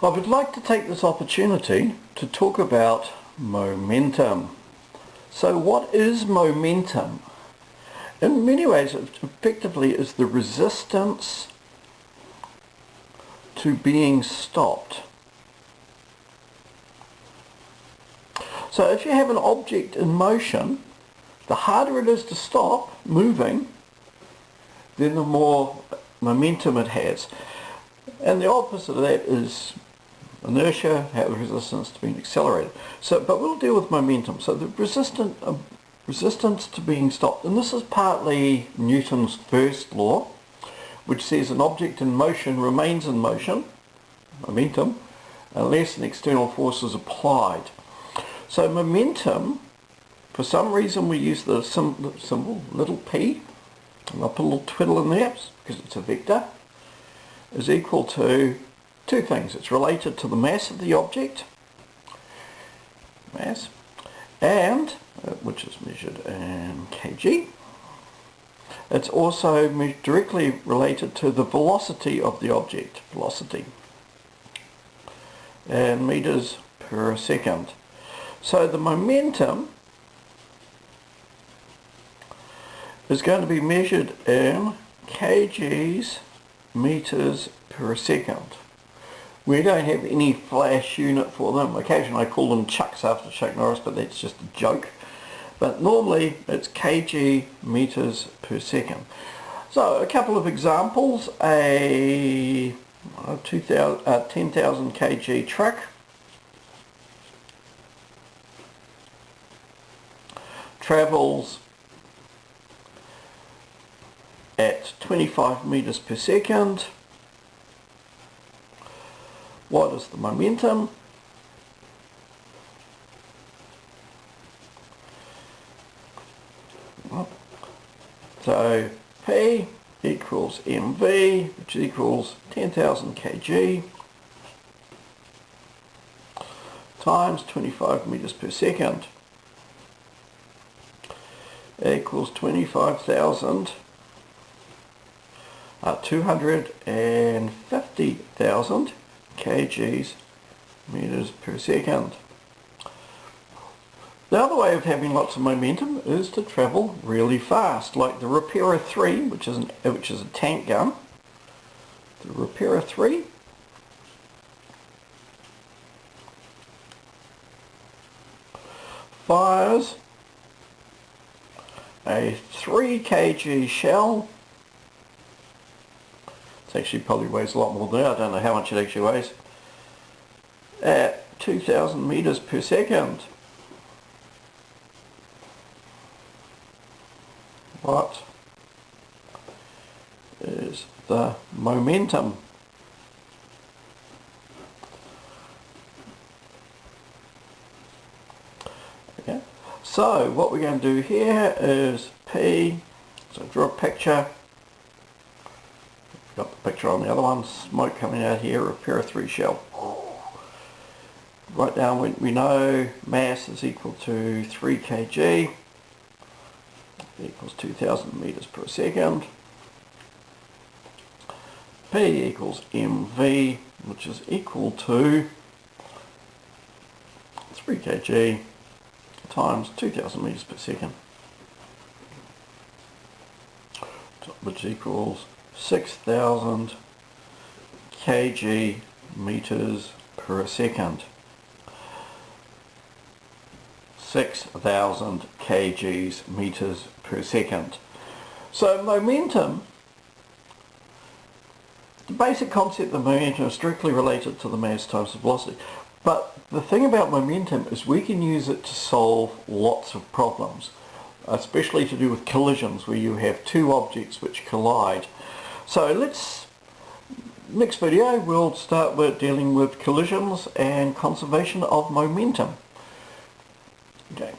I would like to take this opportunity to talk about momentum. So what is momentum? In many ways it effectively is the resistance to being stopped. So if you have an object in motion, the harder it is to stop moving, then the more momentum it has. And the opposite of that is inertia, have resistance to being accelerated. But we'll deal with momentum. So the resistance to being stopped, and this is partly Newton's first law, which says an object in motion remains in motion, momentum, unless an external force is applied. So momentum, for some reason we use the symbol little p, and I'll put a little twiddle in there because it's a vector, is equal to two things. It's related to the mass of the object, mass, and which is measured in kg. It's also directly related to the velocity of the object, velocity, and meters per second. So the momentum is going to be measured in kgs meters per second. We don't have any flash unit for them. Occasionally I call them chucks after Chuck Norris, but that's just a joke. But normally it's kg meters per second. So a couple of examples. A 10,000 kg truck travels at 25 meters per second. What is the momentum? So P equals mv, which equals 10,000 kg times 25 meters per second equals 250,000 kgs meters per second. The other way of having lots of momentum is to travel really fast, like the Rapira 3, which is a tank gun. The Rapira 3 fires a 3 kg shell. It actually probably weighs a lot more than that. I don't know how much it actually weighs. At 2,000 meters per second. What is the momentum? Okay. So what we're going to do here is P, so draw a picture. Got the picture on the other one, smoke coming out here, Rapira 3 shell. Write down, we know mass is equal to 3 kg, equals 2,000 meters per second. P equals mv, which is equal to 3 kg times 2,000 meters per second, which equals 6,000 kg meters per second. 6,000 kgs meters per second. So momentum, the basic concept of momentum is strictly related to the mass times the velocity. But the thing about momentum is we can use it to solve lots of problems, especially to do with collisions where you have two objects which collide. So next video we'll start with dealing with collisions and conservation of momentum. Okay.